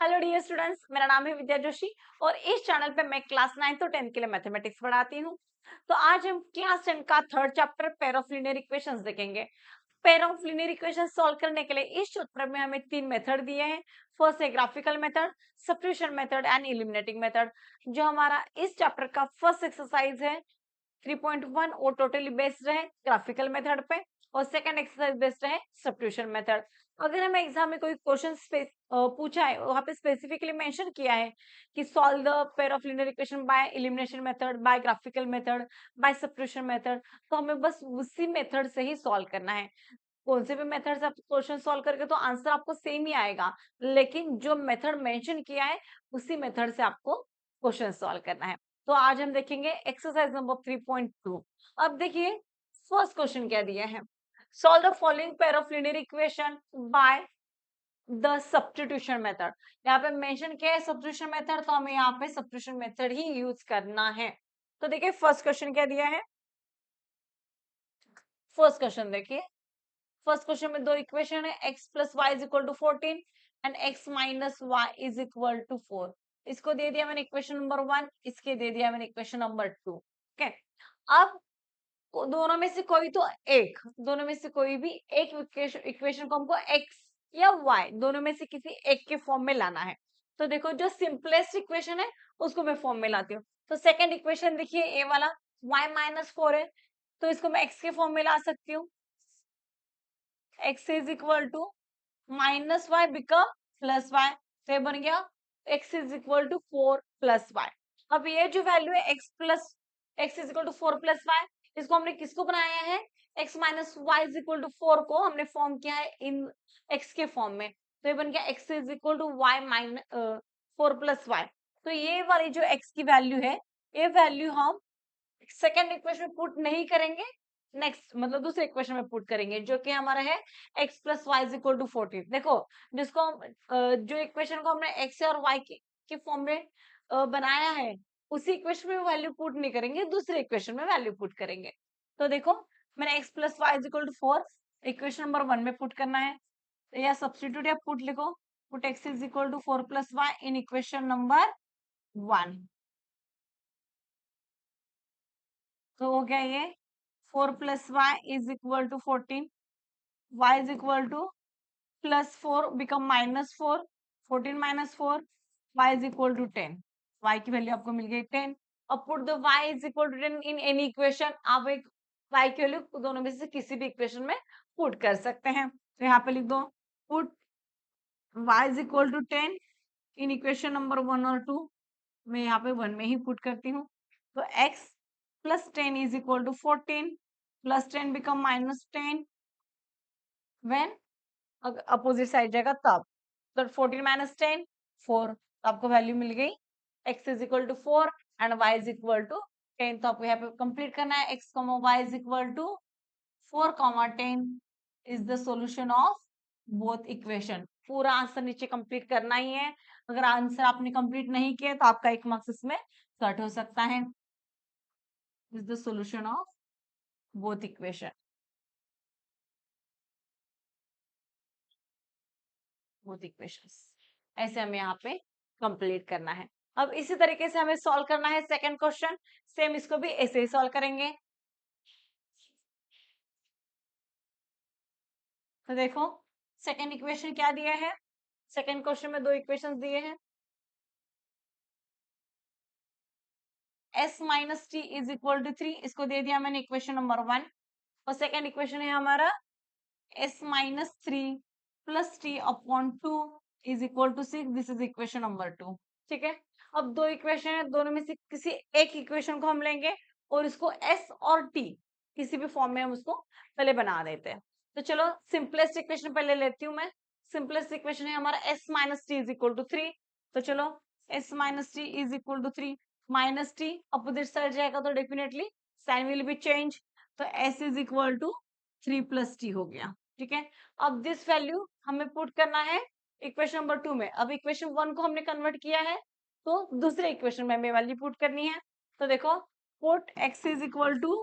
Hello dear students, मेरा नाम है विद्या जोशी और इस चैनल पे मैं क्लास 9 और 10 के लिए मैथमेटिक्स पढ़ाती हूँ। तो आज हम क्लास 10 का third chapter pair of linear equations देखेंगे। Pair of linear equation solve करने के लिए इस चैप्टर में हमें 3 मेथड दिए हैं। फर्स्ट है graphical method, substitution method and eliminating method. जो हमारा इस चैप्टर का फर्स्ट एक्सरसाइज है 3.1 वो टोटली बेस्ड है ग्राफिकल मेथड पे और सेकंड एक्सरसाइज बेस्ड है सब्स्टिट्यूशन मेथड। अगर हमें एग्जाम में कोई क्वेश्चन पूछा है, वहां पे स्पेसिफिकली मेंशन किया है कि solve the pair of linear equation by elimination method, by graphical method, by substitution method, तो हमें बस उसी मेथड से ही सॉल्व करना है। कौन से भी मेथड से आप क्वेश्चन सॉल्व करके तो आंसर आपको सेम ही आएगा, लेकिन जो मेथड मेंशन किया है उसी मेथड से आपको क्वेश्चन सॉल्व करना है। तो आज हम देखेंगे एक्सरसाइज नंबर 3.2। अब देखिए फर्स्ट क्वेश्चन क्या दिया है, solve the following pair of linear equation by the substitution method. यहाँ पे मेंशन किया है सब्स्टिट्यूशन मेथड, तो हमें यहाँ पे सब्स्टिट्यूशन मेथड ही यूज करना है। तो देखिए फर्स्ट क्वेश्चन क्या दिया है, फर्स्ट क्वेश्चन देखिए। फर्स्ट क्वेश्चन में दो इक्वेशन है, x plus Y is equal to 14 and x minus Y is equal to 4। इसको दे दिया मैंने इक्वेशन नंबर 1, इसके दे दिया मैंने इक्वेशन नंबर 2। ओके, अब दोनों में से कोई तो एक, दोनों में से कोई भी एक इक्वेशन को हमको x या y दोनों में से किसी एक के फॉर्म में लाना है। तो देखो जो सिंपलेस्ट इक्वेशन है उसको मैं फॉर्म में लाती हूँ। तो सेकंड इक्वेशन देखिए ए वाला y माइनस 4 है, तो इसको मैं x के फॉर्म में ला सकती हूँ। x is equal to minus Y become plus Y, तो ये बन गया x is equal to 4 plus Y. अब ये जो वैल्यू है x is equal to 4 plus Y, इसको हमने किसको बनाया है, x minus Y is equal to 4 को हमने फॉर्म किया है इन x के फॉर्म में। तो ये बन गया x is equal to Y minus 4 plus Y. तो ये वाली जो x की वैल्यू है, ये वैल्यू हम सेकेंड इक्वेशन में पुट नहीं करेंगे, नेक्स्ट मतलब दूसरे इक्वेशन में पुट करेंगे, जो कि हमारा है x plus Y is equal to 14। देखो जिसको जो इक्वेशन को हमने x और y के फॉर्म में बनाया है, उसी इक्वेशन में वैल्यू पुट नहीं करेंगे, दूसरे इक्वेशन में वैल्यू पुट करेंगे। तो देखो मैंने x plus Y is equal to 4 equation number 1 में पुट करना है, तो या सब्स्टिट्यूट या पुट लिखो, put x is equal to 4 plus y in equation number 1। तो हो गया ये 4 plus Y is equal to 14, y is equal to plus 4 become minus 4, 14 minus 4, y is equal to 10। Y की वैल्यू आपको मिल गई 10। अब put the y is equal to 10 in any equation. आप एक वाई की वैल्यू दोनों में से किसी भी इक्वेशन में पुट कर सकते हैं। तो यहाँ पे लिख दो put y is equal to 10 in equation number 1 और 2। मैं यहाँ पे 1 में ही पुट करती हूँ। तो x plus 10 is equal to 14 plus 10 become minus 10 when opposite side जाएगा तब। तो 14 माइनस 10 4, तो आपको वैल्यू मिल गई x is equal to 4 and y is equal to 10। तो आपको यहाँ पे कंप्लीट करना है, x y is equal to 4 10 is the solution of both equation. पूरा आंसर नीचे कंप्लीट करना ही है। अगर आंसर आपने कंप्लीट नहीं किया तो आपका 1 मार्क्स इसमें कट हो सकता है। Is the solution of both equation, both equations. ऐसे हमें यहाँ पे कंप्लीट करना है। अब इसी तरीके से हमें सॉल्व करना है सेकंड क्वेश्चन, सेम इसको भी ऐसे ही सॉल्व करेंगे। तो देखो सेकंड इक्वेशन क्या दिया है, सेकंड क्वेश्चन में दो इक्वेशंस दिए हैं, s minus t is equal to 3, इसको दे दिया मैंने इक्वेशन नंबर 1। और सेकंड इक्वेशन है हमारा s minus 3 plus t upon 2 is equal to 6, this is equation number 2। ठीक है, अब दो इक्वेशन है, दोनों में से किसी एक इक्वेशन को हम लेंगे और इसको s और t किसी भी फॉर्म में हम उसको पहले बना देते हैं। तो चलो सिंपलेस्ट इक्वेशन पहले लेती हूँ मैं। सिंपलेस्ट इक्वेशन है हमारा s minus t is equal to 3। तो चलो s minus t is equal to 3, minus t opposite side जाएगा तो definitely sign will be change, तो s is equal to 3 plus t हो गया। ठीक है, अब दिस वैल्यू हमें पुट करना है इक्वेशन नंबर 2 में। अब इक्वेशन 1 को हमने कन्वर्ट किया है, तो दूसरे इक्वेशन में हमें वैल्यू पुट करनी है। तो देखो put x is equal to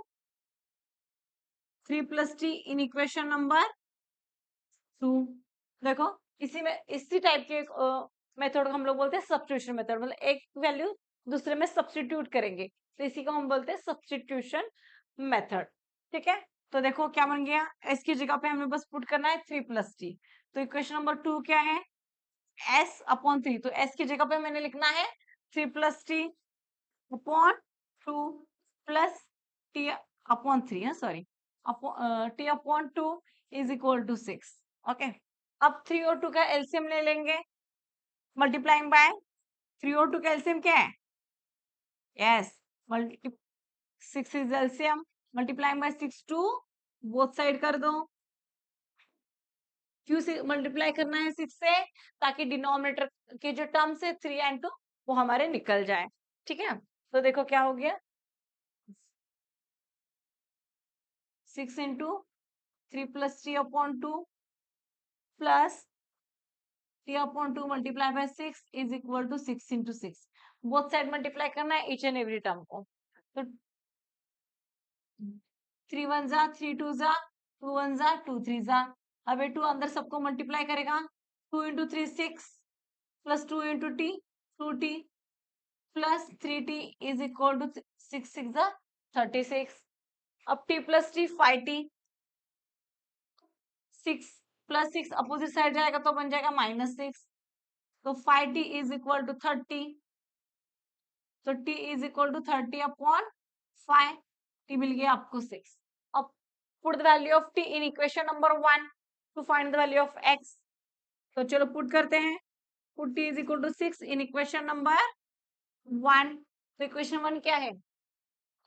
3 plus t in equation number 2। देखो इसी में इसी टाइप के मेथड को हम लोग बोलते हैं सब्स्टिट्यूशन मेथड, मतलब एक वैल्यू दूसरे में सब्स्टिट्यूट करेंगे, तो इसी को हम बोलते हैं सब्स्टिट्यूशन मेथड। ठीक है, तो देखो क्या बन गया, एस की जगह पे हमें बस पुट करना है 3+t। तो इक्वेशन नंबर 2 क्या है, s/3। तो s की जगह पे मैंने लिखना है 3+t अपॉन 2 प्लस t/3 है, sorry t/2 is equal to 6। Okay, अब 3 और 2 का एलसीएम ले लेंगे, मल्टीप्लाइंग बाय 3 और 2 का एलसीएम क्या है, yes, multi 6 is LCM, multiplying by 6 to both side कर दो, क्यों से मल्टीप्लाई करना है 6 से, ताकि डिनोमिनेटर के जो टर्म्स है 3 एंड 2 वो हमारे निकल जाए। ठीक है, तो देखो क्या हो गया, 6 into 3+t/2 plus t/2 multiply by 6 is equal to 6 into 6। Both side multiply करना है ईच एंड एवरी टर्म को, तो 3 1 जा 3 2 जा 2 1 जा 2 3 जा, अब ये 2 अंदर सबको मल्टीप्लाई करेगा, 2 into 3 6 plus 2 into t 2t plus 3t is equal to 6 6 जा 36। अब t plus t 5t, 6 plus 6 opposite side जाएगा तो बन जाएगा -6, तो 5t इज इक्वल टू 30, तो t is equal to 30 upon 5, t मिल गया आपको 6। अब put the value of t in equation number 1 to find the value of x। तो चलो पुट करते हैं, put t is equal to 6 in equation number 1। तो इक्वेशन 1 क्या है,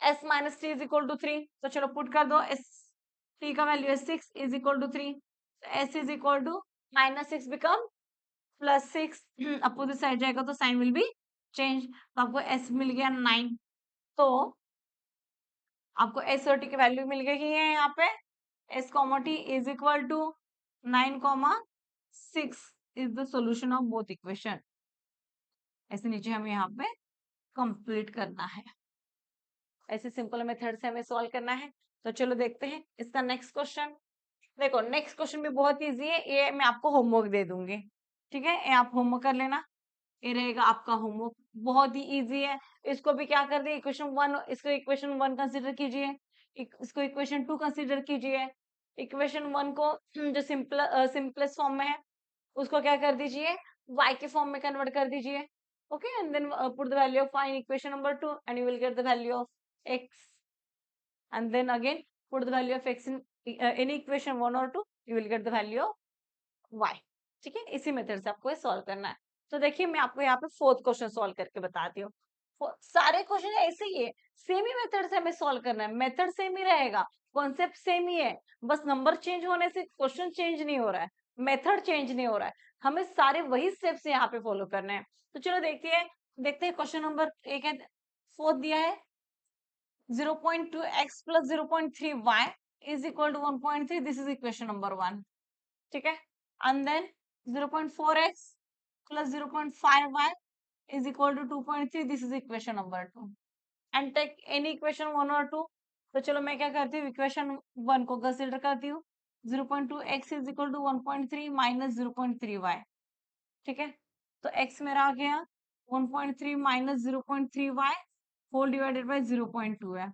s minus t is equal to 3। तो चलो पुट कर दो, s t का वैल्यू है 6 is equal to 3, s is equal to -6 become +6, opposite side जाएगा तो साइन विल बी चेंज, तो आपको s मिल गया 9। तो आपको s और t की वैल्यू मिल गई है यहाँ पे, s comma t is equal to 9,6 is the solution of both equation. ऐसे नीचे हमें यहाँ पे कंप्लीट करना है, ऐसे सिंपल मेथड से हमें सॉल्व करना है। तो चलो देखते हैं इसका नेक्स्ट क्वेश्चन। देखो नेक्स्ट क्वेश्चन भी बहुत इजी है, ये मैं आपको होमवर्क दे दूंगी, ठीक है, ये आप होमवर्क कर लेना, ये रहेगा आपका होमवर्क, बहुत ही इजी है। इसको भी क्या कर दिए, इक्वेशन 1, इसको इक्वेशन 1 कंसीडर कीजिए, इसको इक्वेशन 2 कंसीडर कीजिए, इक्वेशन 1 को जो सिंपलेस्ट फॉर्म में है उसको क्या कर दीजिए, y के फॉर्म में कन्वर्ट कर दीजिए। Okay, and then put the value of y in equation number 2 and you will get the value of x, and then again put the value of x in any equation 1 or 2, you will get the value of y। ठीक है, इसी method से आपको ये solve करना है। तो देखिए मैं आपको यहाँ पे फोर्थ क्वेश्चन सॉल्व करके बताती हूँ। सारे क्वेश्चन ऐसे ही है, सेम ही मेथड से हमें सॉल्व करना है, मेथड सेम ही रहेगा, कॉन्सेप्ट सेम ही है, बस नंबर चेंज होने से क्वेश्चन चेंज नहीं हो रहा है, मेथड चेंज नहीं हो रहा है, हमें सारे वही स्टेप्स यहाँ पे फॉलो करने हैं। तो चलो देखते हैं क्वेश्चन नंबर एक है, फोर्थ दिया है 0.2x plus 0.3y is equal to 1.3, this is equation number 1, ठीक है, and then 0.4x plus 0.5y is equal to 2.3, this is equation number 2, and take any equation 1 or 2। तो चलो मैं क्या करती हूँ, इक्वेशन 1 को कंसिडर करती हूँ, 0.2x is equal to 1.3 minus 0.3y, ठीक है, तो x मेरा आ गया 1.3 minus 0.3y whole divided by 0.2 है,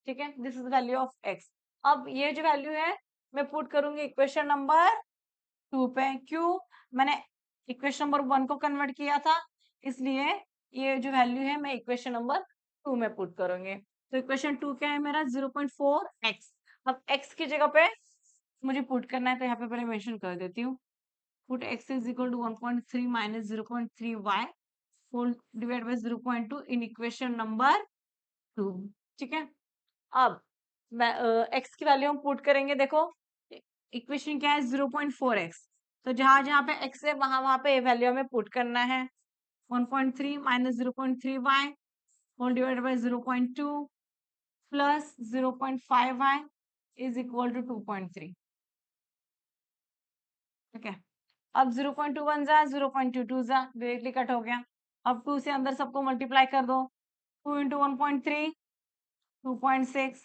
ठीक है, this is value of x। अब ये जो वैल्यू है मैं पुट करूंगी इक्वेशन नंबर 2 पे, क्यों, मैंने इक्वेशन नंबर 1 को कन्वर्ट किया था, इसलिए ये जो वैल्यू है मैं इक्वेशन नंबर 2 में पुट करूंगी। तो इक्वेशन 2 क्या है मेरा 0.4x। अब x की जगह पे मुझे पुट करना है, तो यहाँ पे पहले मेंशन कर देती हूँ, put x is equal to 1.3 minus 0.3y whole divided by 0.2 in equation number 2, ठीक है। अब x की वैल्यू हम पुट करेंगे, देखो इक्वेशन क्या है 0.4x, तो जहां जहां पे x है वहां वहां पे वैल्यू हमें पुट करना है, 1.3 minus 0.3y whole divided by 0.2 plus 0.5y is equal to 2.3, ठीक है। अब 0.21 जा 0.22 जा डायरेक्टली कट हो गया, अब 2 से अंदर सबको मल्टीप्लाई कर दो, 2 into 1.3 2.6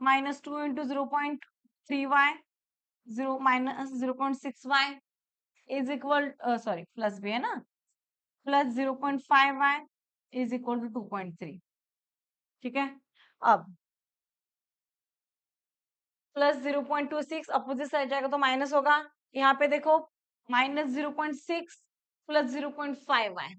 minus 2 into 0.3y 0 minus 0.6y is equal sorry plus भी है ना, plus 0.5y is equal to 2.3। ठीक है, अब प्लस 0.26 अपोजिट साइड जाएगा तो माइनस होगा। यहाँ पे देखो माइनस 0.6 प्लस 0.5y।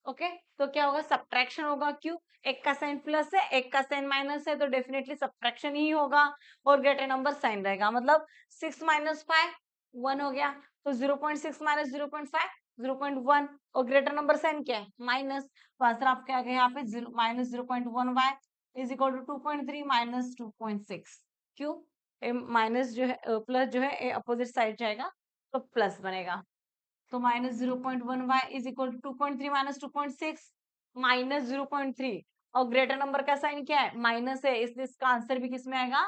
ओके, तो क्या होगा, सब्ट्रैक्शन होगा। क्यों, एक का साइन प्लस है एक का साइन माइनस है, तो डेफिनेटली सब्ट्रैक्शन ही होगा और ग्रेटर नंबर साइन रहेगा। मतलब 6 माइनस 5 1 हो गया, तो 0.6 माइनस 0.5 0.1 और ग्रेटर नंबर साइन क्या है, माइनस। तो आंसर आपके आ गया यहाँ पे minus 0.1y is equal to 2.3 minus 2.6। क्यों, माइनस जो है प्लस जो है अपोजिट साइड जाएगा तो प्लस बनेगा। तो minus 0.1y is equal to 2.3 minus 2.6 minus 0.3 और ग्रेटर नंबर का साइन क्या है, माइनस है, इसलिए इसका आंसर भी किस में आएगा,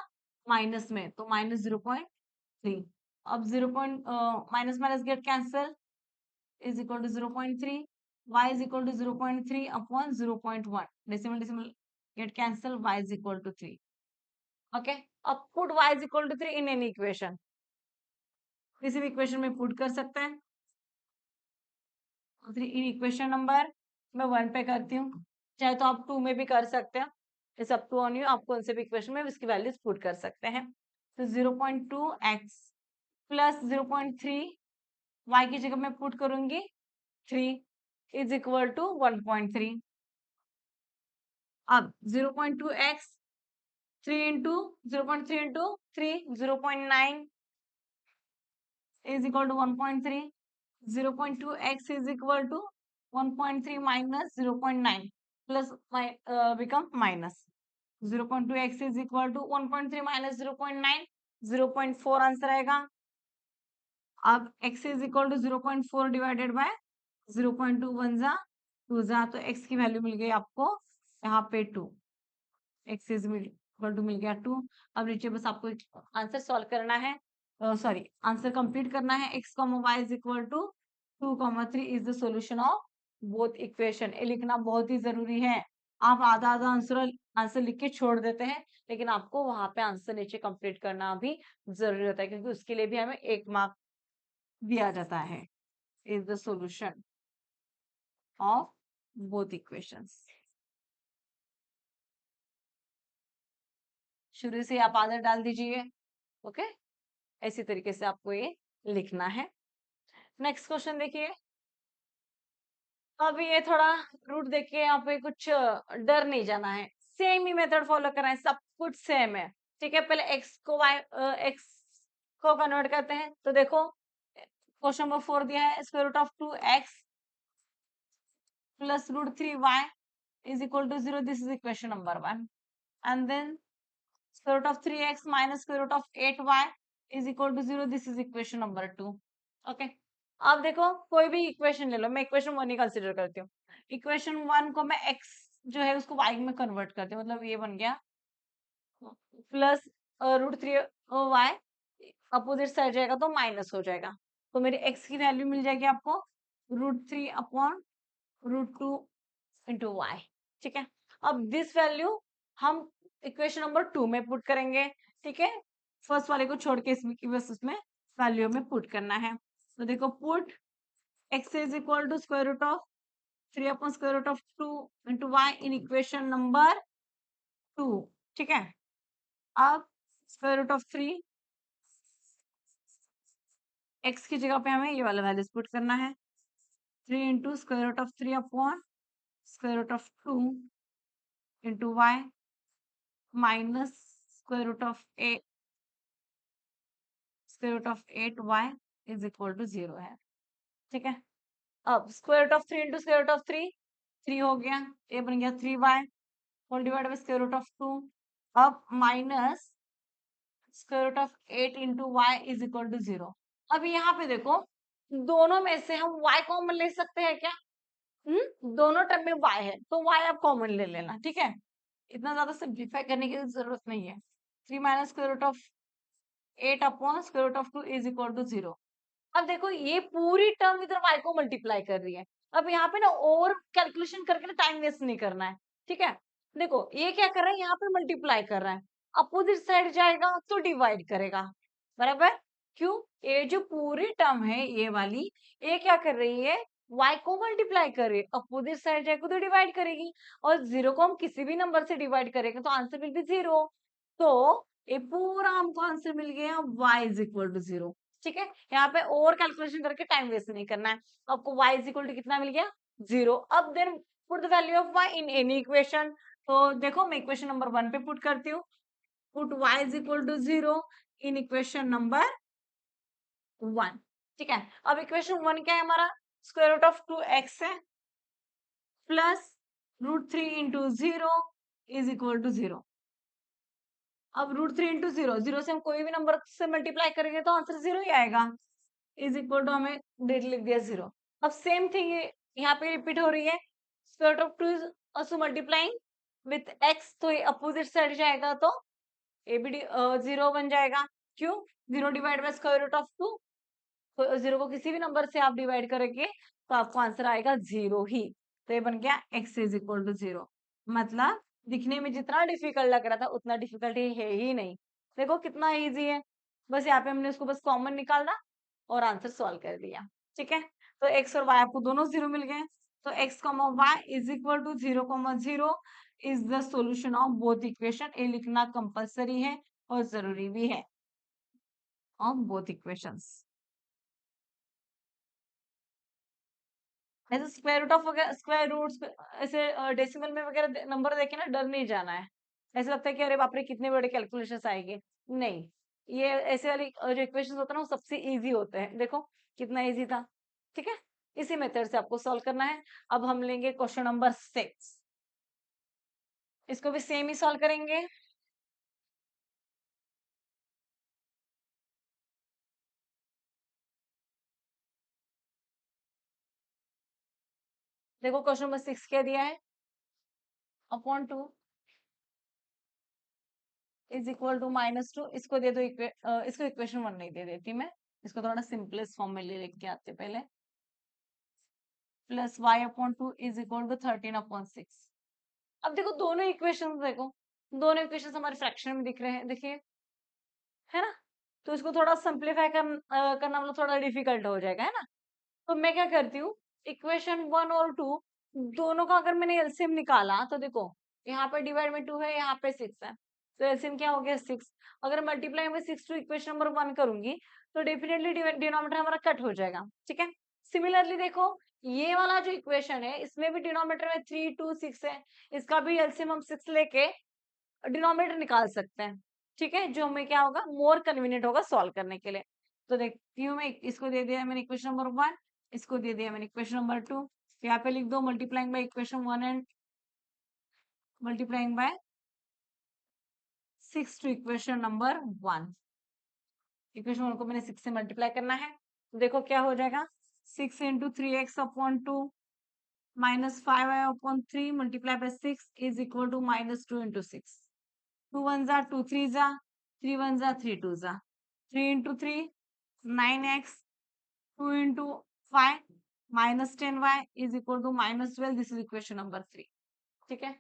माइनस में। तो माइनस 0.3। अब 0. Minus minus get cancel is equal to 0.3 y is equal to 0.3 upon 0.1 decimal decimal get cancel y is equal to 3। Okay, अब put y is equal to 3 in any equation, किसी भी equation में put कर सकते हैं। Equation number मैं 1 पे करती हूँ, चाहे तो आप 2 में भी कर सकते हैं, it's up to on you, आप कौन से भी इक्वेशन में इसकी वैल्यूज पुट कर सकते हैं। तो 0.2x प्लस 0.3 y की जगह मैं पुट करूंगी 3 इज इक्वल टू 1.3। अब 0.2x 3 into 0.3 into 3 0.9 is equal to 1.3. 0.2x is equal to 1.3 minus 0.9 plus become minus 0.2x is equal to 1.3 minus 0.9 0.4 answer आएगा। अब x is equal to 0.4 divided by 0.2 1 जा 2 जा, तो x की value मिल गई आपको यहाँ पे 2, x is इक्वल टू मिल गया 2। अब नीचे बस आपको आंसर सॉल्व करना है, सॉरी आंसर कंप्लीट करना है। x, y is equal to 2, 3 is the solution of both equation. ये लिखना बहुत ही जरूरी है। आप आधा आधा आंसर लिख के छोड़ देते हैं, लेकिन आपको वहां पे आंसर नीचे कंप्लीट करना भी जरूरी होता है, क्योंकि उसके लिए भी हमें 1 मार्क दिया जाता है। Is the solution of both equations. शुरू से आप आंसर डाल दीजिए। ओके, इसी तरीके से आपको ये लिखना है। नेक्स्ट क्वेश्चन देखिए। अब ये थोड़ा रूट देख के यहाँ पे कुछ डर नहीं जाना है, सेम ही मेथड फॉलो करना है, सब कुछ सेम है। ठीक है, पहले x को कन्वर्ट करते हैं। तो देखो क्वेश्चन नंबर 4 दिया है, square root of 2x plus root 3y is equal to 0। This is equation number 1। And then square root of 3x minus square root of 8y is equal to 0. This is equation number 2. Okay. अब देखो कोई भी equation ले लो, मैं equation 1 ही consider करती हूँ। Equation 1 को मैं x जो है उसको y में कन्वर्ट करती हूँ, मतलब ये बन गया plus root 3y, opposite side जाएगा तो माइनस हो जाएगा। तो मेरी x की वैल्यू मिल जाएगी आपको √3 अपॉन √2 इंटू वाई। ठीक है, अब दिस वैल्यू हम इक्वेशन नंबर 2 में पुट करेंगे। ठीक है, फर्स्ट वाले को छोड़ के इसमें बस उसमें वैल्यू में पुट करना है। तो देखो put x is equal to square root of 3 upon square root of 2 into y in equation number 2। ठीक है, अब स्क्वायर रूट ऑफ 3 x की जगह पे हमें ये वाला वैल्यूज पुट करना है। 3 into square root of 3 upon square root of 2 into y minus square root of 8 square root of 8y is equal to 0 है। ठीक है, अब square root of 3 into square root of 3 3 हो गया, ये बन गया 3y whole divide by square root of 2। अब minus square root of 8 into y is equal to 0। अब यहाँ पे देखो दोनों में से हम y कॉमन ले सकते हैं क्या? दोनों टर्म में y है तो y आप कॉमन ले लेना। ठीक है, इतना ज्यादा सिंप्लीफाई करने की जरूरत नहीं है। 3 minus square root of 8 upon square root of 2 is equal to 0। अब देखो ये पूरी टर्म इधर y को मल्टीप्लाई कर रही है। अब यहाँ पे ना ओवर कैलकुलेशन करके ना टाइम वेस्ट नहीं करना है। ठीक है, देखो ये क्या कर रहा है, यहाँ पे मल्टीप्लाई कर रहा है, अपोजिट साइड जाएगा तो डिवाइड करेगा, बराबर। क्यों? ये जो पूरी टर्म है ये वाली, ये क्या कर रही है? y को मल्टीप्लाई कर रही है, अपोजिट साइड जाएगा तो डिवाइड करेगी, और 0 को हम किसी भी नंबर से डिवाइड करेंगे तो आंसर विल बी 0। तो ये पूरा हमको आंसर मिल गया y इज इक्वल टू 0। ठीक है, यहाँ पे और कैलकुलेशन करके टाइम वेस्ट नहीं करना है। आपको y इज इक्वल टू कितना मिल गया? 0। अब then put the value of y in any equation. तो देखो मैं इक्वेशन नंबर 1 पे पुट करती हूँ। Put y is equal to 0 in equation number 1। ठीक है, अब इक्वेशन 1 क्या है हमारा? स्क्वायर रूट ऑफ 2x है plus √3 into 0 is equal to 0। अब √3 इंटू 0, 0 से हम कोई भी नंबर से मल्टीप्लाई करेंगे तो आंसर 0 ही आएगा। इज इक्वल टू हमें डेट लिख दिया 0। अब सेम थिंग यहाँ पे रिपीट हो रही है। Square root of 2 is also multiplying with x, तो ये अपोजिट साइड जाएगा तो ये भी 0 बन जाएगा। क्यों? 0 divide by square root of 2, तो 0 को किसी भी नंबर से आप डिवाइड करेंगे तो आपको आंसर आएगा 0 ही। तो ये बन गया x इज इक्वल टू 0। मतलब दिखने में जितना डिफिकल्ट लग रहा था उतना डिफिकल्ट है ही नहीं। देखो कितना इजी है, बस यहाँ पे हमने उसको बस कॉमन निकाला और आंसर सॉल्व कर दिया। ठीक है, तो x और y आपको दोनों 0 मिल गए। तो x comma y is equal to 0,0 is the solution of both equation. ये लिखना कंपलसरी है और जरूरी भी है, ऑफ बोथ इक्वेशंस। ऐसे स्क्वायर रूट ऑफ वगैरह, स्क्वायर रूट ऐसे डेसिमल में वगैरह नंबर देखे ना, डर नहीं जाना है। ऐसा लगता है कि अरे बाप रे कितने बड़े कैलकुलेशंस आएंगे। नहीं, ये ऐसे वाली जो इक्वेशंस होते हैं ना वो सबसे इजी होते हैं। देखो कितना इजी था। ठीक है, इसी मेथड से आपको सॉल्व करना है। अब हम लेंगे क्वेश्चन नंबर 6। इसको भी सेम ही सॉल्व करेंगे। देखो क्वेश्चन नंबर 6 क्या दिया है? Upon 2 is equal to -2। इसको दे दो इसको इक्वेशन 1 नहीं दे देती मैं, इसको थोड़ा सिंपलेस्ट फॉर्म में ले लेके आते पहले। Plus y upon 2 is equal to 13 upon 6। अब देखो दोनों इक्वेशन, देखो दोनों इक्वेशन हमारे फ्रैक्शन में दिख रहे हैं, देखिए, है ना? तो इसको थोड़ा सिंप्लीफाई करना मतलब थोड़ा डिफिकल्ट हो जाएगा, है ना? तो मैं क्या करती हूँ, इक्वेशन 1 और 2 दोनों का अगर मैंने एलसीएम निकाला तो देखो यहाँ पे डिवाइड में 2 है, यहाँ पे 6 है, तो एलसीएम क्या हो गया 6। अगर मल्टीप्लाई में 6 टू इक्वेशन नंबर 1 करूंगी तो डेफिनेटली डिनोमिनेटर हमारा कट हो जाएगा। ठीक है, सिमिलरली देखो ये वाला जो इक्वेशन है इसमें भी डिनोमिनेटर में 3 2 6 है, इसका भी एलसीएम हम 6 लेके डिनोमिनेटर निकाल सकते हैं। ठीक है, जो हमें क्या होगा मोर कन्वीनियंट होगा सॉल्व करने के लिए। तो देखती हूँ मैं, इसको दे दिया मैंने इक्वेशन नंबर 1, इसको दे दिया मैंने इक्वेशन नंबर 2। यहाँ पे लिख दो multiplying by equation 1 and multiplying by 6 to equation number 1। Equation 1 को मैंने 6 से मल्टीप्लाई करना है, तो देखो क्या हो जाएगा, 6 into 3x upon 2 minus 5y upon 3 multiply by 6 is equal to -2 into 6। 2 1 जा 2 3 जा 3 1 जा 3 2 जा 3 into 3 9x 2 into 5 -10y is equal to -12। This is equation number 3। ठीक है,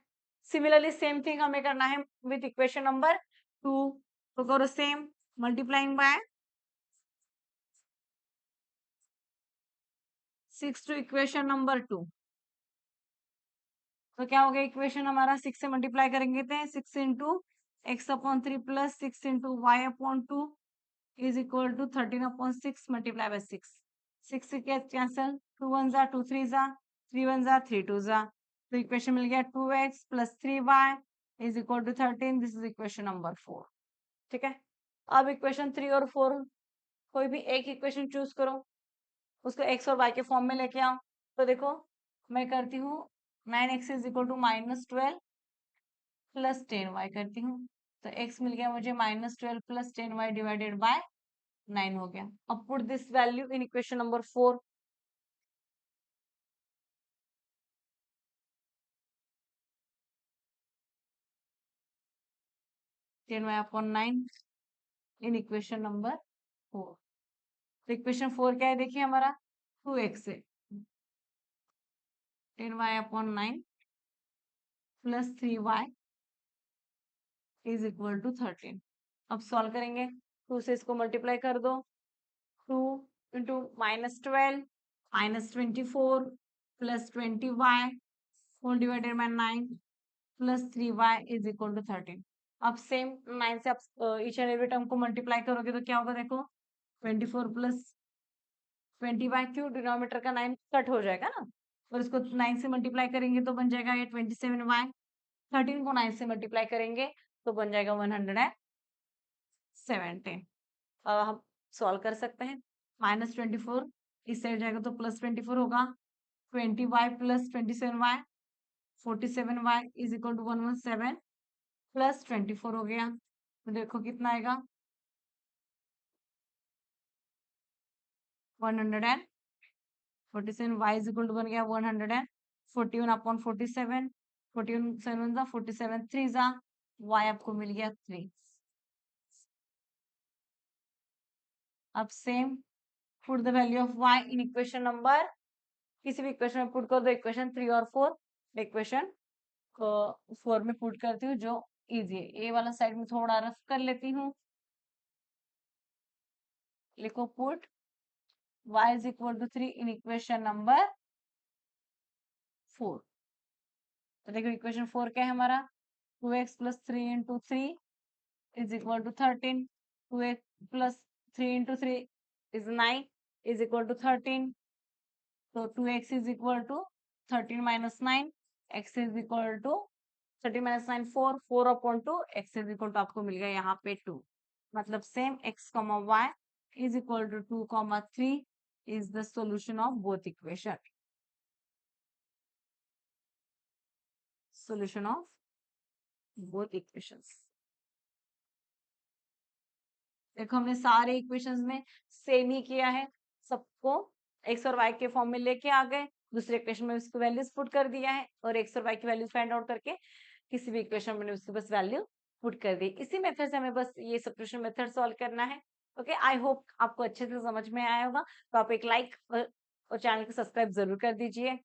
सिमिलरली सेम थिंग हमें करना है विथ इक्वेशन नंबर 2। तो करो same, multiplying by 6 to equation number 2। तो क्या हो गया, इक्वेशन हमारा 6 से मल्टीप्लाई करेंगे तो 6 into x upon 3 plus 6 into y upon 2 is equal to 13 upon 6 multiply by 6। 6 से क्या कैंसल, 2 1 जा 2 3 जा 3 1 जा 3 2 जा, तो इक्वेशन मिल गया 2x plus 3y is equal to 13। This is equation number 4। ठीक है, अब इक्वेशन 3 और 4 कोई भी एक इक्वेशन चूज करो, उसको x और y के फॉर्म में लेके आओ। तो देखो मैं करती हूँ 9x is equal to -12 plus 10y करती हूँ, तो x मिल गया मुझे -12 प्लस 10y डिवाइडेड बाय 9 हो गया। अब put this value in equation number 4। 10y upon 9 in equation number 4। तो इक्वेशन 4 क्या है, देखिए हमारा 2x है, 10y upon 9 plus 3y is equal to 13। अब सॉल्व करेंगे, 2 से इसको मल्टीप्लाई कर दो, 2 into -12 -24 plus 20y whole divided by 9 plus 3y is equal to 13. अब सेम 9 से आप ईच एंड एवरी टर्म को मल्टीप्लाई करोगे तो क्या होगा देखो 24 प्लस 20y क्यूब डिनोमिनेटर का 9 कट हो जाएगा ना और इसको 9 से मल्टीप्लाई करेंगे तो बन जाएगा ये 27y 13 को 9 से मल्टीप्लाई करेंगे तो बन जाएगा 117. अब हम सॉल्व कर सकते हैं -24 इस साइड जाएगा तो +24 होगा 20y plus 27y 47y is equal to 117 plus 24 हो गया तो देखो कितना आएगा 147y इज इक्वल टू बन गया 141 अपॉन 47 41 7 जा 47 3 जा y आपको मिल गया 3. अब same put the value of y in equation number किसी भी इक्वेशन में पुट कर दो इक्वेशन 3 और 4 इक्वेशन 4 में पुट करती हूँ जो इजी है. ए वाला साइड में थोड़ा रफ कर लेती हूँ. लिखो put y is equal to 3 in equation number 4. तो देखो इक्वेशन 4 क्या है हमारा 2x plus 3 into 3 is equal to 13. 2x plus 3 into 3 is 9 is equal to 13. So 2x is equal to 13 minus 9. x is equal to 13 minus 9 4 4 upon 2 x is equal to आपको मिल गया यहाँ पे 2. मतलब same x, y is equal to 2, 3 is the solution of both equation. Solution of both equations. देखो हमने सारे equations में same ही किया है सबको x और y के फॉर्म में लेके आ गए दूसरे इक्वेशन में उसकी वैल्यूज पुट कर दिया है और x और y की वैल्यूज फाइंड आउट करके किसी भी इक्वेशन में उसकी बस वैल्यू पुट कर दी. इसी मेथड से हमें बस ये सब्स्टिट्यूशन मेथड सॉल्व करना है. ओके आई होप आपको अच्छे से समझ में आया होगा. तो आप एक लाइक और चैनल को सब्सक्राइब जरूर कर दीजिए.